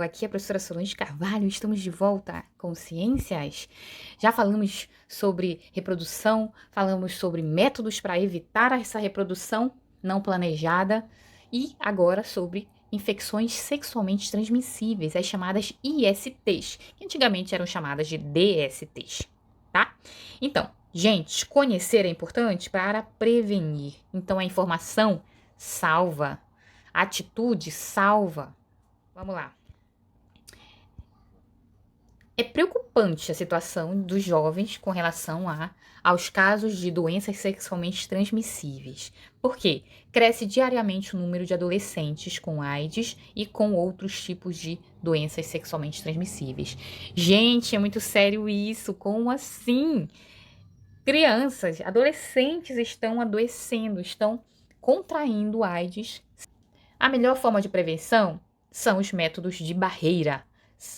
aqui é a professora Solange Carvalho, estamos de volta com Ciências. Já falamos sobre reprodução, falamos sobre métodos para evitar essa reprodução não planejada e agora sobre infecções sexualmente transmissíveis, as chamadas ISTs, que antigamente eram chamadas de DSTs, tá? Então, gente, conhecer é importante para prevenir. Então, a informação salva, a atitude salva. Vamos lá. É preocupante a situação dos jovens com relação aos casos de doenças sexualmente transmissíveis. Por quê? Cresce diariamente o número de adolescentes com AIDS e com outros tipos de doenças sexualmente transmissíveis. Gente, é muito sério isso. Como assim? Crianças, adolescentes estão adoecendo, estão contraindo AIDS. A melhor forma de prevenção são os métodos de barreira.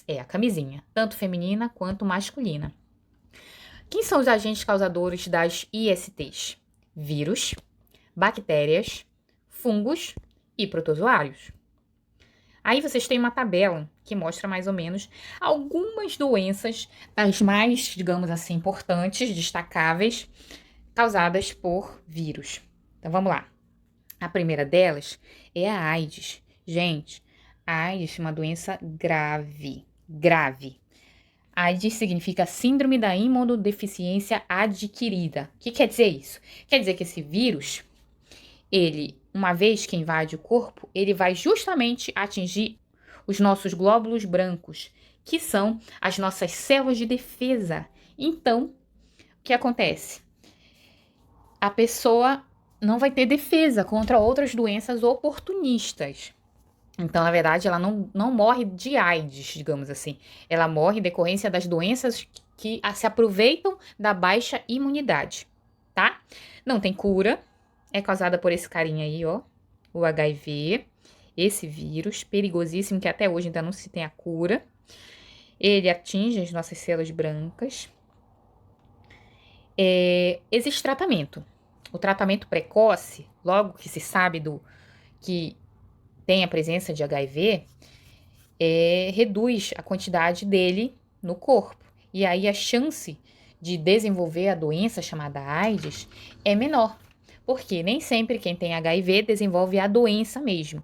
É a camisinha, tanto feminina quanto masculina. Quem são os agentes causadores das ISTs? Vírus, bactérias, fungos e protozoários. Aí vocês têm uma tabela que mostra mais ou menos algumas doenças, das mais, digamos assim, importantes, destacáveis, causadas por vírus. Então vamos lá. A primeira delas é a AIDS. Gente, a AIDS é uma doença grave. AIDS significa Síndrome da Imunodeficiência Adquirida. O que quer dizer isso? Quer dizer que esse vírus, uma vez que invade o corpo, ele vai justamente atingir os nossos glóbulos brancos, que são as nossas células de defesa. Então, o que acontece? A pessoa não vai ter defesa contra outras doenças oportunistas. Então, na verdade, ela não morre de AIDS, digamos assim. Ela morre em decorrência das doenças que se aproveitam da baixa imunidade, tá? Não tem cura. É causada por esse carinha aí, ó. O HIV. Esse vírus perigosíssimo que até hoje ainda não se tem a cura. Ele atinge as nossas células brancas. Existe tratamento. O tratamento precoce, logo que se sabe que tem a presença de HIV, reduz a quantidade dele no corpo. E aí a chance de desenvolver a doença chamada AIDS é menor. Porque nem sempre quem tem HIV desenvolve a doença mesmo.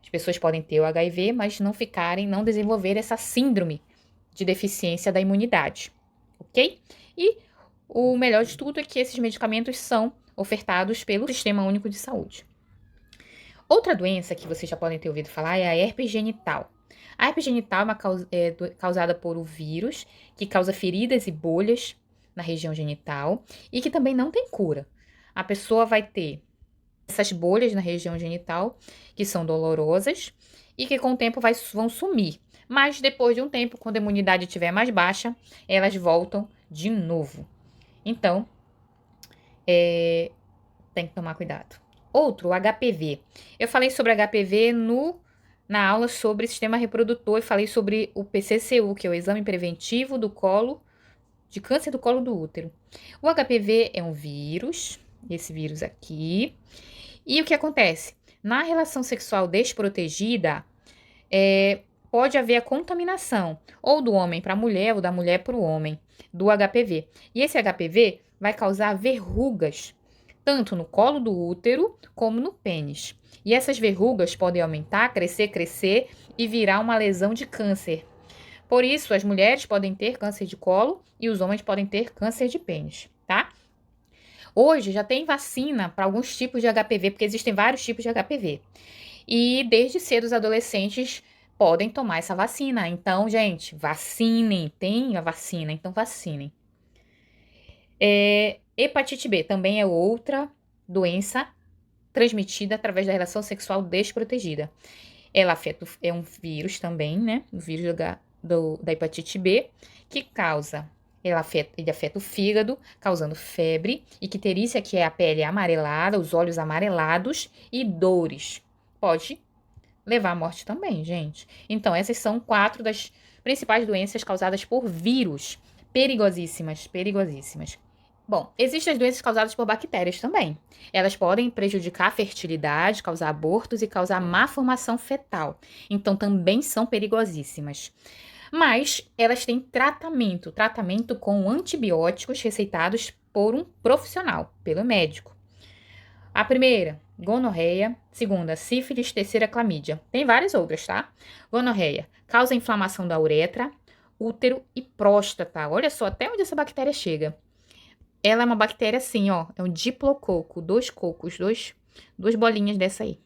As pessoas podem ter o HIV, mas não desenvolver essa síndrome de deficiência da imunidade. Ok? E o melhor de tudo é que esses medicamentos são ofertados pelo Sistema Único de Saúde. Outra doença que vocês já podem ter ouvido falar é a herpes genital. A herpes genital é causada por um vírus que causa feridas e bolhas na região genital e que também não tem cura. A pessoa vai ter essas bolhas na região genital que são dolorosas e que com o tempo vão sumir. Mas depois de um tempo, quando a imunidade estiver mais baixa, elas voltam de novo. Então, tem que tomar cuidado. Outro, o HPV. Eu falei sobre HPV na aula sobre sistema reprodutor e falei sobre o PCCU, que é o exame preventivo de câncer do colo do útero. O HPV é um vírus, esse vírus aqui. E o que acontece? Na relação sexual desprotegida, pode haver a contaminação, ou do homem para a mulher, ou da mulher para o homem, do HPV. E esse HPV vai causar verrugas, tanto no colo do útero como no pênis. E essas verrugas podem aumentar, crescer e virar uma lesão de câncer. Por isso, as mulheres podem ter câncer de colo e os homens podem ter câncer de pênis, tá? Hoje já tem vacina para alguns tipos de HPV, porque existem vários tipos de HPV. E desde cedo os adolescentes podem tomar essa vacina. Então, gente, vacinem. Tem a vacina, então vacinem. Hepatite B também é outra doença transmitida através da relação sexual desprotegida. Ela é um vírus também, né? O vírus da hepatite B, que ele afeta o fígado, causando febre, icterícia, que é a pele amarelada, os olhos amarelados e dores. Pode levar à morte também, gente. Então, essas são 4 das principais doenças causadas por vírus. Perigosíssimas. Bom, existem as doenças causadas por bactérias também. Elas podem prejudicar a fertilidade, causar abortos e causar má formação fetal. Então, também são perigosíssimas. Mas elas têm tratamento com antibióticos receitados por um profissional, pelo médico. A primeira, gonorreia. Segunda, sífilis. Terceira, clamídia. Tem várias outras, tá? Gonorreia causa inflamação da uretra, útero e próstata. Olha só até onde essa bactéria chega. Ela é uma bactéria assim, ó. É um diplococo, duas bolinhas dessa aí.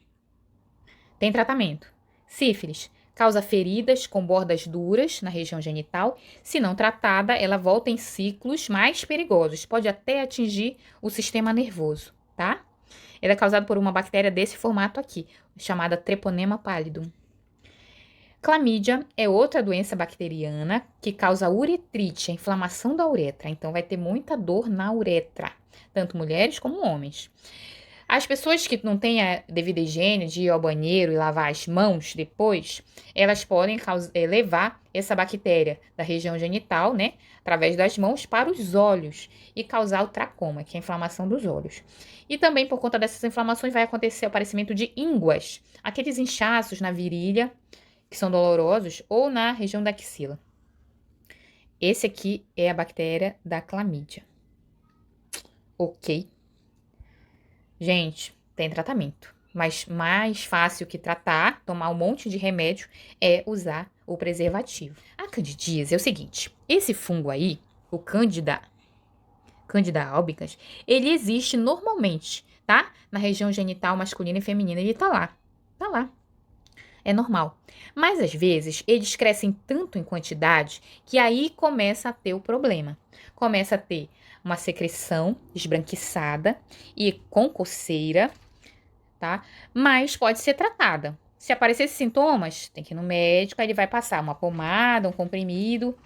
Tem tratamento. Sífilis causa feridas com bordas duras na região genital. Se não tratada, ela volta em ciclos mais perigosos. Pode até atingir o sistema nervoso, tá? Ela é causada por uma bactéria desse formato aqui, chamada Treponema pallidum. Clamídia é outra doença bacteriana que causa uretrite, a inflamação da uretra. Então, vai ter muita dor na uretra, tanto mulheres como homens. As pessoas que não têm a devida higiene de ir ao banheiro e lavar as mãos depois, elas podem levar essa bactéria da região genital, né, através das mãos para os olhos e causar o tracoma, que é a inflamação dos olhos. E também por conta dessas inflamações vai acontecer o aparecimento de ínguas, aqueles inchaços na virilha, que são dolorosos, ou na região da axila. Esse aqui é a bactéria da clamídia. Ok? Gente, tem tratamento, mas mais fácil que tratar, tomar um monte de remédio, é usar o preservativo. A candidíase é o seguinte, esse fungo aí, o Candida albicans, ele existe normalmente, tá? Na região genital masculina e feminina, ele tá lá. É normal. Mas às vezes eles crescem tanto em quantidade que aí começa a ter o problema. Começa a ter uma secreção esbranquiçada e com coceira, tá? Mas pode ser tratada. Se aparecer esses sintomas, tem que ir no médico, aí ele vai passar uma pomada, um comprimido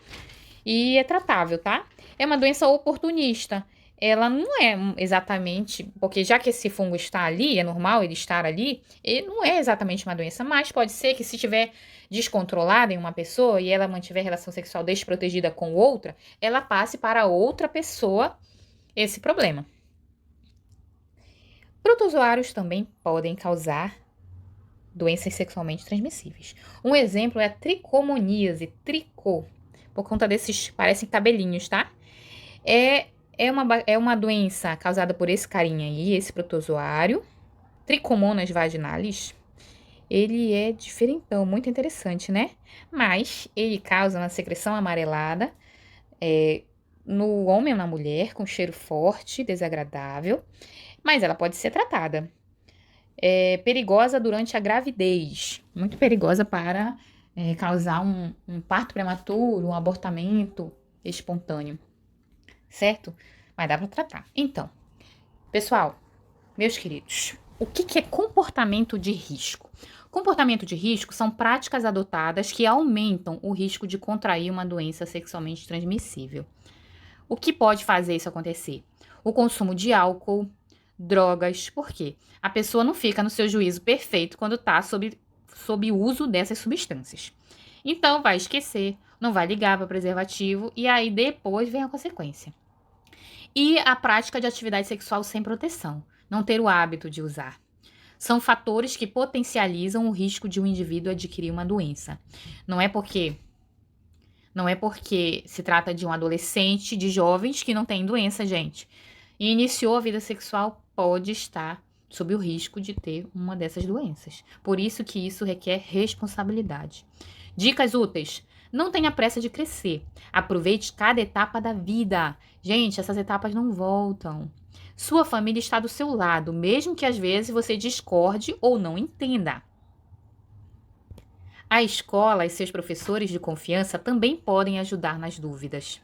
e é tratável, tá? É uma doença oportunista. Ela não é exatamente, porque já que esse fungo está ali, é normal ele estar ali, ele não é exatamente uma doença, mas pode ser que se estiver descontrolada em uma pessoa e ela mantiver relação sexual desprotegida com outra, ela passe para outra pessoa esse problema. Protozoários também podem causar doenças sexualmente transmissíveis. Um exemplo é a tricomoníase, por conta desses, parecem cabelinhos, tá? É uma doença causada por esse carinha aí, esse protozoário, Trichomonas vaginalis. Ele é diferentão, muito interessante, né? Mas ele causa uma secreção amarelada no homem ou na mulher, com cheiro forte, desagradável, mas ela pode ser tratada. É perigosa durante a gravidez, muito perigosa para causar um parto prematuro, um abortamento espontâneo, certo? Mas dá para tratar. Então, pessoal, meus queridos, o que é comportamento de risco? Comportamento de risco são práticas adotadas que aumentam o risco de contrair uma doença sexualmente transmissível. O que pode fazer isso acontecer? O consumo de álcool, drogas, por quê? A pessoa não fica no seu juízo perfeito quando está sob uso dessas substâncias. Então, vai esquecer, não vai ligar para o preservativo e aí depois vem a consequência. E a prática de atividade sexual sem proteção, não ter o hábito de usar. São fatores que potencializam o risco de um indivíduo adquirir uma doença. Não é porque se trata de um adolescente, de jovens que não têm doença, gente. E iniciou a vida sexual, pode estar sob o risco de ter uma dessas doenças. Por isso que isso requer responsabilidade. Dicas úteis. Não tenha pressa de crescer. Aproveite cada etapa da vida. Gente, essas etapas não voltam. Sua família está do seu lado, mesmo que às vezes você discorde ou não entenda. A escola e seus professores de confiança também podem ajudar nas dúvidas.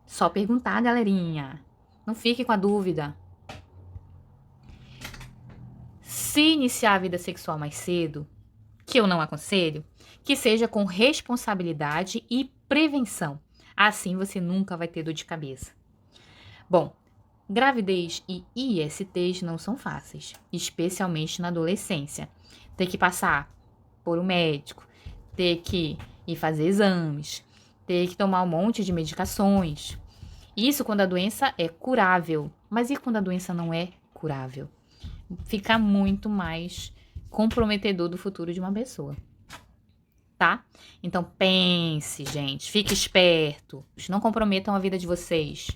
Só perguntar, galerinha. Não fique com a dúvida. Se iniciar a vida sexual mais cedo, que eu não aconselho, que seja com responsabilidade e prevenção. Assim você nunca vai ter dor de cabeça. Bom, gravidez e ISTs não são fáceis, especialmente na adolescência. Ter que passar por um médico, ter que ir fazer exames, ter que tomar um monte de medicações. Isso quando a doença é curável. Mas e quando a doença não é curável? Fica muito mais comprometedor do futuro de uma pessoa, tá? Então pense, gente, fique esperto. Não comprometam a vida de vocês.